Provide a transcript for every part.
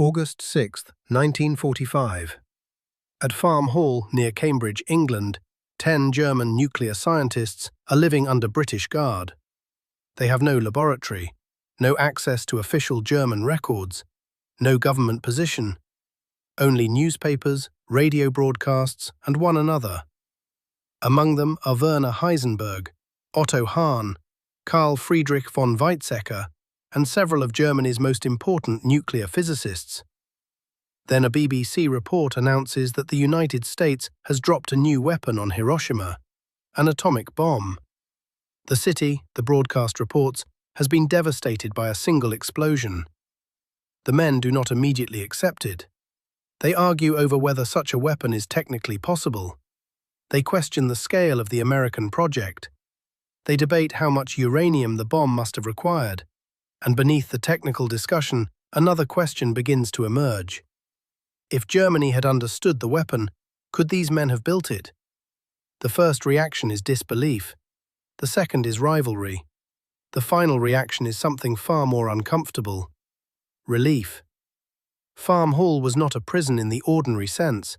August 6, 1945. At Farm Hall near Cambridge, England, 10 German nuclear scientists are living under British guard. They have no laboratory, no access to official German records, no government position, only newspapers, radio broadcasts, and one another. Among them are Werner Heisenberg, Otto Hahn, Carl Friedrich von Weizsäcker, and several of Germany's most important nuclear physicists. Then a BBC report announces that the United States has dropped a new weapon on Hiroshima, an atomic bomb. The city, the broadcast reports, has been devastated by a single explosion. The men do not immediately accept it. They argue over whether such a weapon is technically possible. They question the scale of the American project. They debate how much uranium the bomb must have required. And beneath the technical discussion, another question begins to emerge. If Germany had understood the weapon, could these men have built it? The first reaction is disbelief. The second is rivalry. The final reaction is something far more uncomfortable: relief. Farm Hall was not a prison in the ordinary sense.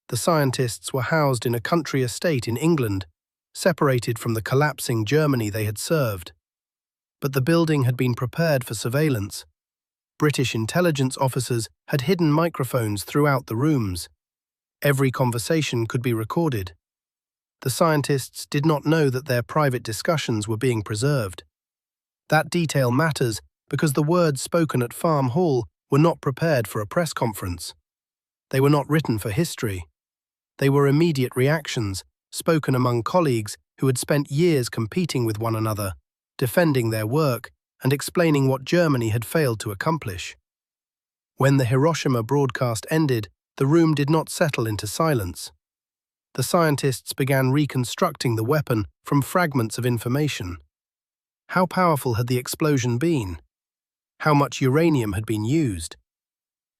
The scientists were housed in a country estate in England, separated from the collapsing Germany they had served. But the building had been prepared for surveillance. British intelligence officers had hidden microphones throughout the rooms. Every conversation could be recorded. The scientists did not know that their private discussions were being preserved. That detail matters because the words spoken at Farm Hall were not prepared for a press conference. They were not written for history. They were immediate reactions, spoken among colleagues who had spent years competing with one another, defending their work and explaining what Germany had failed to accomplish. When the Hiroshima broadcast ended, the room did not settle into silence. The scientists began reconstructing the weapon from fragments of information. How powerful had the explosion been? How much uranium had been used?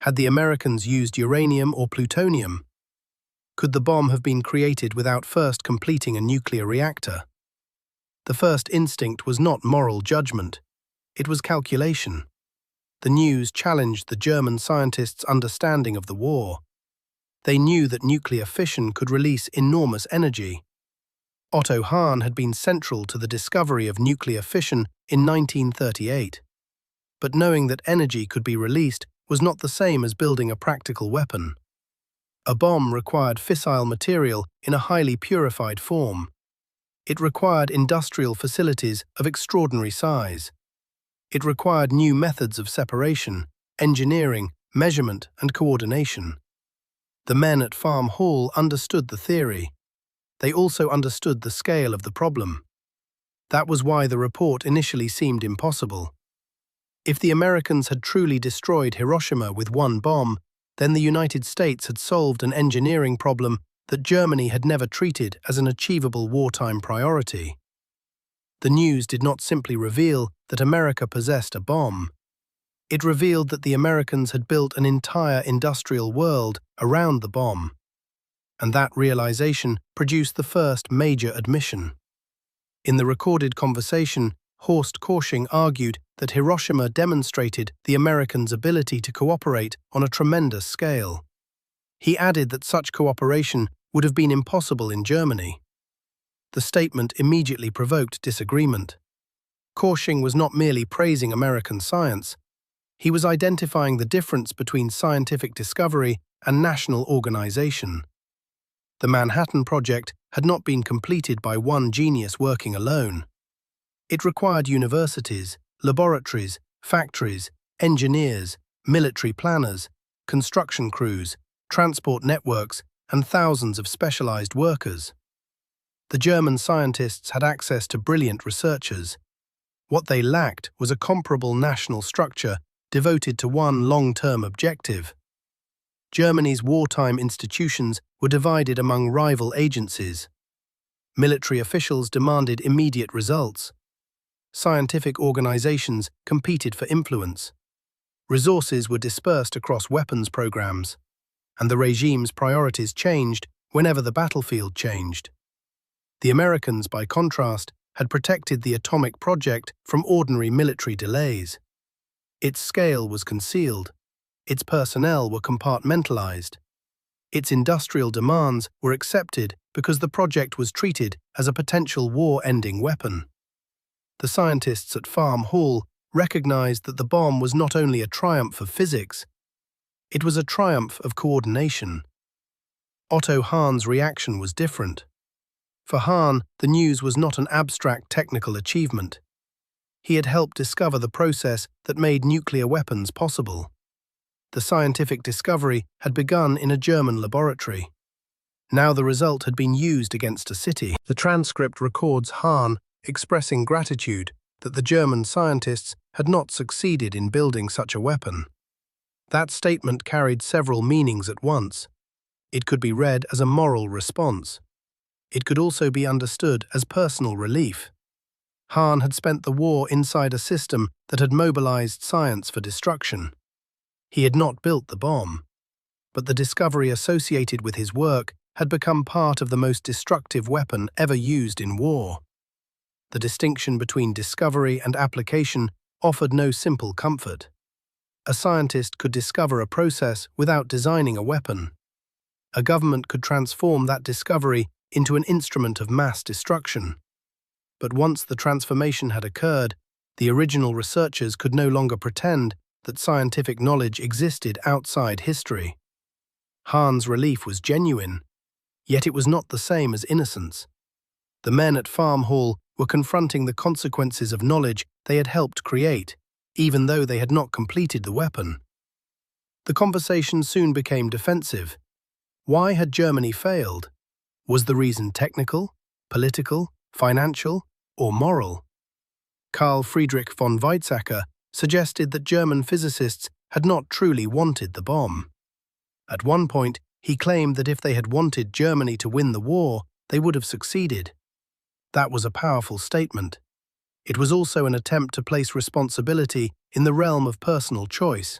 Had the Americans used uranium or plutonium? Could the bomb have been created without first completing a nuclear reactor? The first instinct was not moral judgment. It was calculation. The news challenged the German scientists' understanding of the war. They knew that nuclear fission could release enormous energy. Otto Hahn had been central to the discovery of nuclear fission in 1938. But knowing that energy could be released was not the same as building a practical weapon. A bomb required fissile material in a highly purified form. It required industrial facilities of extraordinary size. It required new methods of separation, engineering, measurement, and coordination. The men at Farm Hall understood the theory. They also understood the scale of the problem. That was why the report initially seemed impossible. If the Americans had truly destroyed Hiroshima with one bomb, then the United States had solved an engineering problem that Germany had never treated as an achievable wartime priority. The news did not simply reveal that America possessed a bomb. It revealed that the Americans had built an entire industrial world around the bomb. And that realization produced the first major admission. In the recorded conversation, Horst Korsching argued that Hiroshima demonstrated the Americans' ability to cooperate on a tremendous scale. He added that such cooperation would have been impossible in Germany. The statement immediately provoked disagreement. Korsching was not merely praising American science. He was identifying the difference between scientific discovery and national organization. The Manhattan Project had not been completed by one genius working alone. It required universities, laboratories, factories, engineers, military planners, construction crews, transport networks, and thousands of specialized workers. The German scientists had access to brilliant researchers. What they lacked was a comparable national structure devoted to one long-term objective. Germany's wartime institutions were divided among rival agencies. Military officials demanded immediate results. Scientific organizations competed for influence. Resources were dispersed across weapons programs, and the regime's priorities changed whenever the battlefield changed. The Americans, by contrast, had protected the atomic project from ordinary military delays. Its scale was concealed. Its personnel were compartmentalized. Its industrial demands were accepted because the project was treated as a potential war-ending weapon. The scientists at Farm Hall recognized that the bomb was not only a triumph of physics, it was a triumph of coordination. Otto Hahn's reaction was different. For Hahn, the news was not an abstract technical achievement. He had helped discover the process that made nuclear weapons possible. The scientific discovery had begun in a German laboratory. Now the result had been used against a city. The transcript records Hahn expressing gratitude that the German scientists had not succeeded in building such a weapon. That statement carried several meanings at once. It could be read as a moral response. It could also be understood as personal relief. Hahn had spent the war inside a system that had mobilized science for destruction. He had not built the bomb, but the discovery associated with his work had become part of the most destructive weapon ever used in war. The distinction between discovery and application offered no simple comfort. A scientist could discover a process without designing a weapon. A government could transform that discovery into an instrument of mass destruction. But once the transformation had occurred, the original researchers could no longer pretend that scientific knowledge existed outside history. Hahn's relief was genuine, yet it was not the same as innocence. The men at Farm Hall were confronting the consequences of knowledge they had helped create, even though they had not completed the weapon. The conversation soon became defensive. Why had Germany failed? Was the reason technical, political, financial, or moral? Carl Friedrich von Weizsäcker suggested that German physicists had not truly wanted the bomb. At one point, he claimed that if they had wanted Germany to win the war, they would have succeeded. That was a powerful statement. It was also an attempt to place responsibility in the realm of personal choice.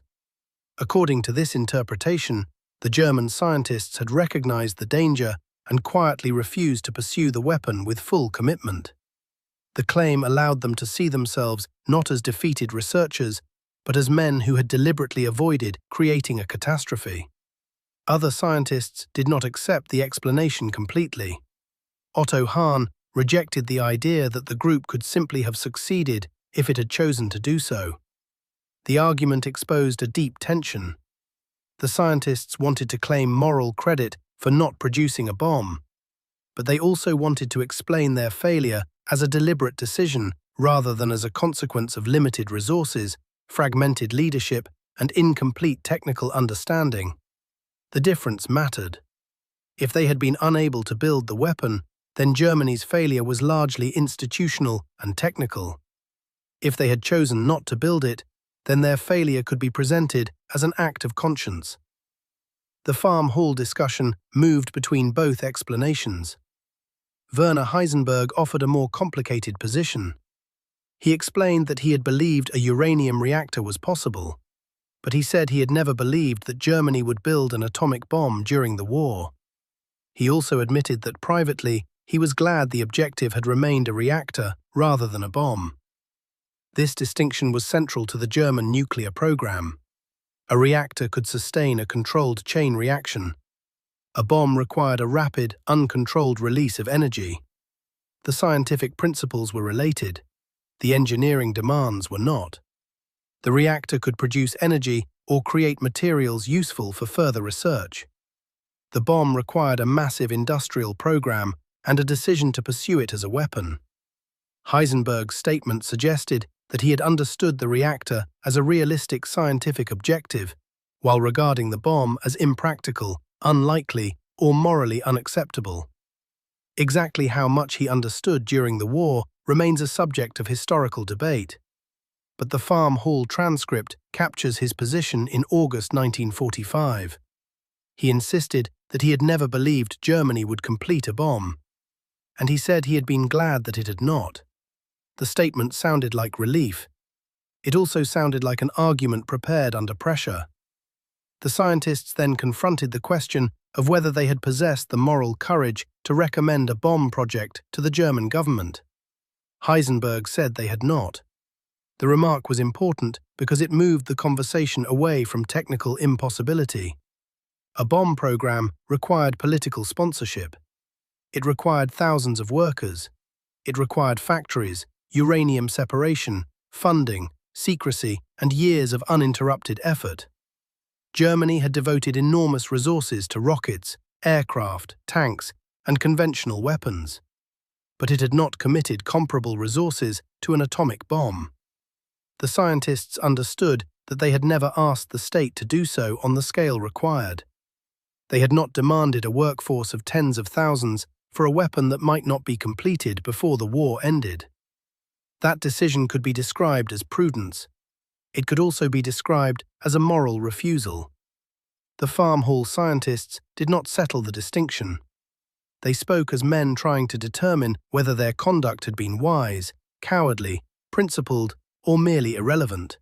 According to this interpretation, the German scientists had recognized the danger and quietly refused to pursue the weapon with full commitment. The claim allowed them to see themselves not as defeated researchers, but as men who had deliberately avoided creating a catastrophe. Other scientists did not accept the explanation completely. Otto Hahn rejected the idea that the group could simply have succeeded if it had chosen to do so. The argument exposed a deep tension. The scientists wanted to claim moral credit for not producing a bomb, but they also wanted to explain their failure as a deliberate decision rather than as a consequence of limited resources, fragmented leadership, and incomplete technical understanding. The difference mattered. If they had been unable to build the weapon, then Germany's failure was largely institutional and technical. If they had chosen not to build it, then their failure could be presented as an act of conscience. The Farm Hall discussion moved between both explanations. Werner Heisenberg offered a more complicated position. He explained that he had believed a uranium reactor was possible, but he said he had never believed that Germany would build an atomic bomb during the war. He also admitted that privately, he was glad the objective had remained a reactor rather than a bomb. This distinction was central to the German nuclear program. A reactor could sustain a controlled chain reaction. A bomb required a rapid, uncontrolled release of energy. The scientific principles were related. The engineering demands were not. The reactor could produce energy or create materials useful for further research. The bomb required a massive industrial program and a decision to pursue it as a weapon. Heisenberg's statement suggested that he had understood the reactor as a realistic scientific objective, while regarding the bomb as impractical, unlikely, or morally unacceptable. Exactly how much he understood during the war remains a subject of historical debate. But the Farm Hall transcript captures his position in August 1945. He insisted that he had never believed Germany would complete a bomb, and he said he had been glad that it had not. The statement sounded like relief. It also sounded like an argument prepared under pressure. The scientists then confronted the question of whether they had possessed the moral courage to recommend a bomb project to the German government. Heisenberg said they had not. The remark was important because it moved the conversation away from technical impossibility. A bomb program required political sponsorship. It required thousands of workers. It required factories, uranium separation, funding, secrecy, and years of uninterrupted effort. Germany had devoted enormous resources to rockets, aircraft, tanks, and conventional weapons. But it had not committed comparable resources to an atomic bomb. The scientists understood that they had never asked the state to do so on the scale required. They had not demanded a workforce of tens of thousands for a weapon that might not be completed before the war ended. That decision could be described as prudence. It could also be described as a moral refusal. The farm hall scientists did not settle the distinction. They spoke as men trying to determine whether their conduct had been wise, cowardly, principled, or merely irrelevant.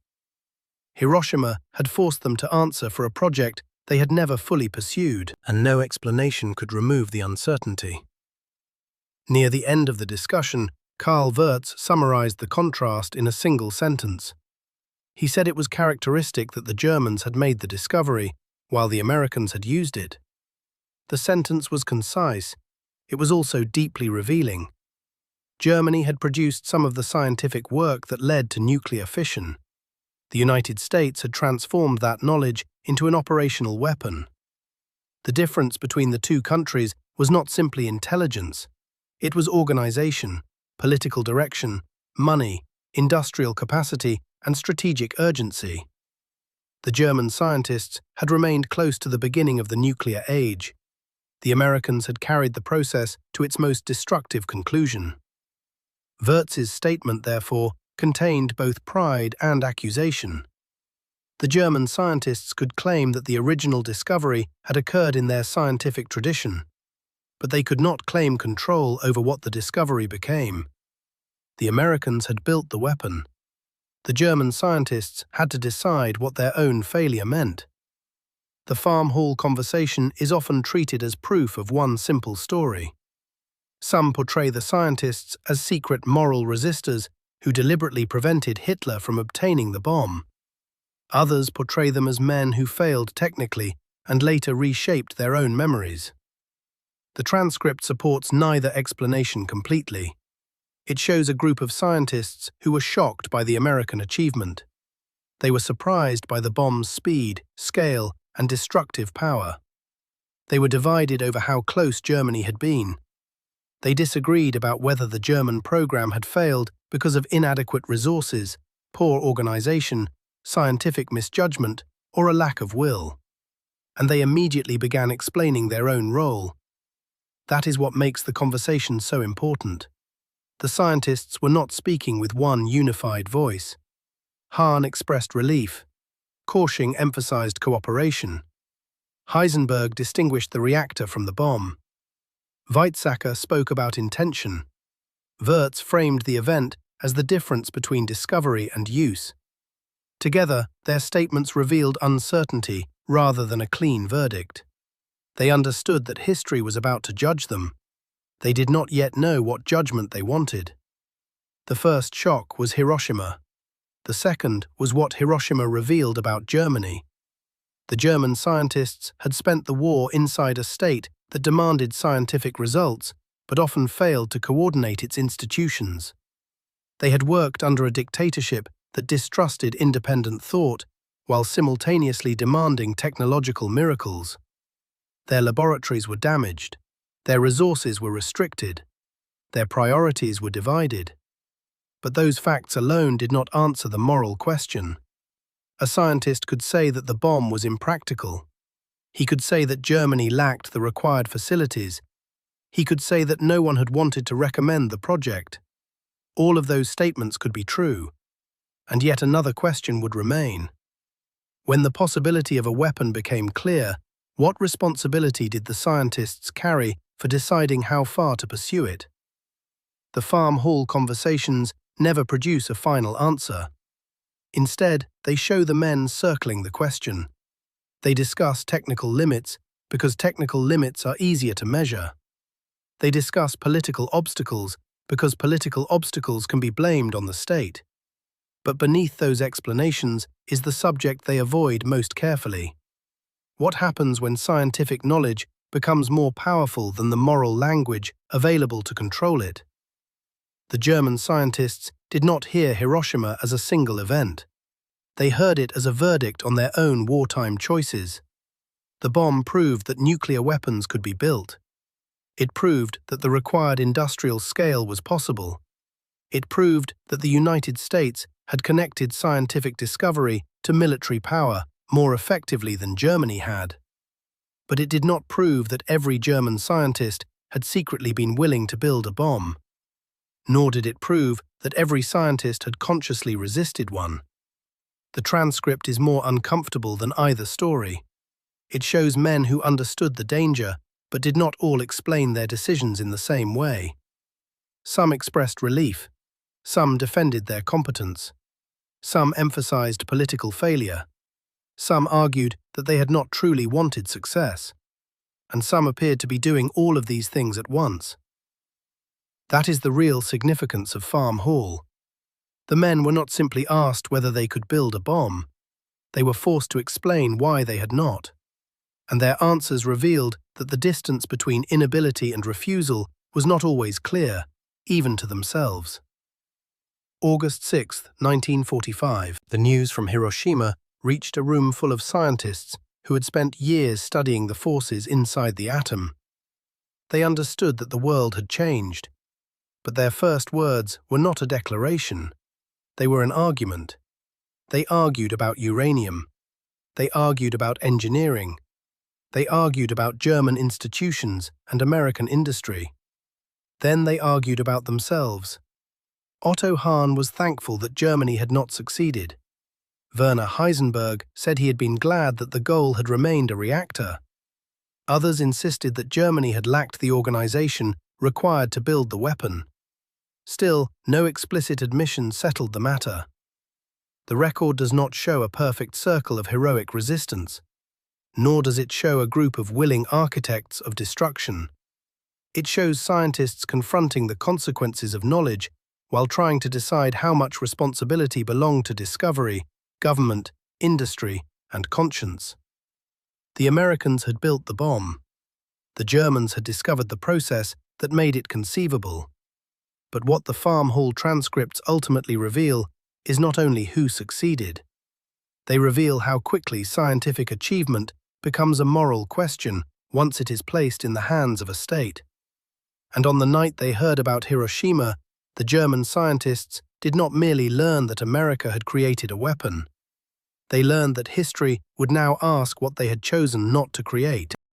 Hiroshima had forced them to answer for a project they had never fully pursued, and no explanation could remove the uncertainty. Near the end of the discussion, Karl Wirtz summarized the contrast in a single sentence. He said it was characteristic that the Germans had made the discovery, while the Americans had used it. The sentence was concise. It was also deeply revealing. Germany had produced some of the scientific work that led to nuclear fission. The United States had transformed that knowledge into an operational weapon. The difference between the two countries was not simply intelligence. It was organization, political direction, money, industrial capacity, and strategic urgency. The German scientists had remained close to the beginning of the nuclear age. The Americans had carried the process to its most destructive conclusion. Wirtz's statement, therefore, contained both pride and accusation. The German scientists could claim that the original discovery had occurred in their scientific tradition, but they could not claim control over what the discovery became. The Americans had built the weapon. The German scientists had to decide what their own failure meant. The farm hall conversation is often treated as proof of one simple story. Some portray the scientists as secret moral resistors who deliberately prevented Hitler from obtaining the bomb. Others portray them as men who failed technically and later reshaped their own memories. The transcript supports neither explanation completely. It shows a group of scientists who were shocked by the American achievement. They were surprised by the bomb's speed, scale, and destructive power. They were divided over how close Germany had been. They disagreed about whether the German program had failed because of inadequate resources, poor organization, scientific misjudgment, or a lack of will. And they immediately began explaining their own role. That is what makes the conversation so important. The scientists were not speaking with one unified voice. Hahn expressed relief. Korsching emphasized cooperation. Heisenberg distinguished the reactor from the bomb. Weizsäcker spoke about intention. Wirtz framed the event as the difference between discovery and use. Together, their statements revealed uncertainty rather than a clean verdict. They understood that history was about to judge them. They did not yet know what judgment they wanted. The first shock was Hiroshima. The second was what Hiroshima revealed about Germany. The German scientists had spent the war inside a state that demanded scientific results, but often failed to coordinate its institutions. They had worked under a dictatorship that distrusted independent thought, while simultaneously demanding technological miracles. Their laboratories were damaged. Their resources were restricted. Their priorities were divided. But those facts alone did not answer the moral question. A scientist could say that the bomb was impractical. He could say that Germany lacked the required facilities. He could say that no one had wanted to recommend the project. All of those statements could be true. And yet another question would remain. When the possibility of a weapon became clear, what responsibility did the scientists carry for deciding how far to pursue it? The farm hall conversations never produce a final answer. Instead, they show the men circling the question. They discuss technical limits because technical limits are easier to measure. They discuss political obstacles because political obstacles can be blamed on the state. But beneath those explanations is the subject they avoid most carefully. What happens when scientific knowledge becomes more powerful than the moral language available to control it? The German scientists did not hear Hiroshima as a single event. They heard it as a verdict on their own wartime choices. The bomb proved that nuclear weapons could be built. It proved that the required industrial scale was possible. It proved that the United States had connected scientific discovery to military power more effectively than Germany had. But it did not prove that every German scientist had secretly been willing to build a bomb. Nor did it prove that every scientist had consciously resisted one. The transcript is more uncomfortable than either story. It shows men who understood the danger, but did not all explain their decisions in the same way. Some expressed relief. Some defended their competence. Some emphasized political failure. Some argued that they had not truly wanted success. And some appeared to be doing all of these things at once. That is the real significance of Farm Hall. The men were not simply asked whether they could build a bomb. They were forced to explain why they had not. And their answers revealed that the distance between inability and refusal was not always clear, even to themselves. August 6, 1945. The news from Hiroshima reached a room full of scientists who had spent years studying the forces inside the atom. They understood that the world had changed. But their first words were not a declaration. They were an argument. They argued about uranium. They argued about engineering. They argued about German institutions and American industry. Then they argued about themselves. Otto Hahn was thankful that Germany had not succeeded. Werner Heisenberg said he had been glad that the goal had remained a reactor. Others insisted that Germany had lacked the organization required to build the weapon. Still, no explicit admission settled the matter. The record does not show a perfect circle of heroic resistance, nor does it show a group of willing architects of destruction. It shows scientists confronting the consequences of knowledge while trying to decide how much responsibility belonged to discovery, government, industry, and conscience. The Americans had built the bomb. The Germans had discovered the process that made it conceivable. But what the Farm Hall transcripts ultimately reveal is not only who succeeded. They reveal how quickly scientific achievement becomes a moral question once it is placed in the hands of a state. And on the night they heard about Hiroshima, the German scientists did not merely learn that America had created a weapon. They learned that history would now ask what they had chosen not to create.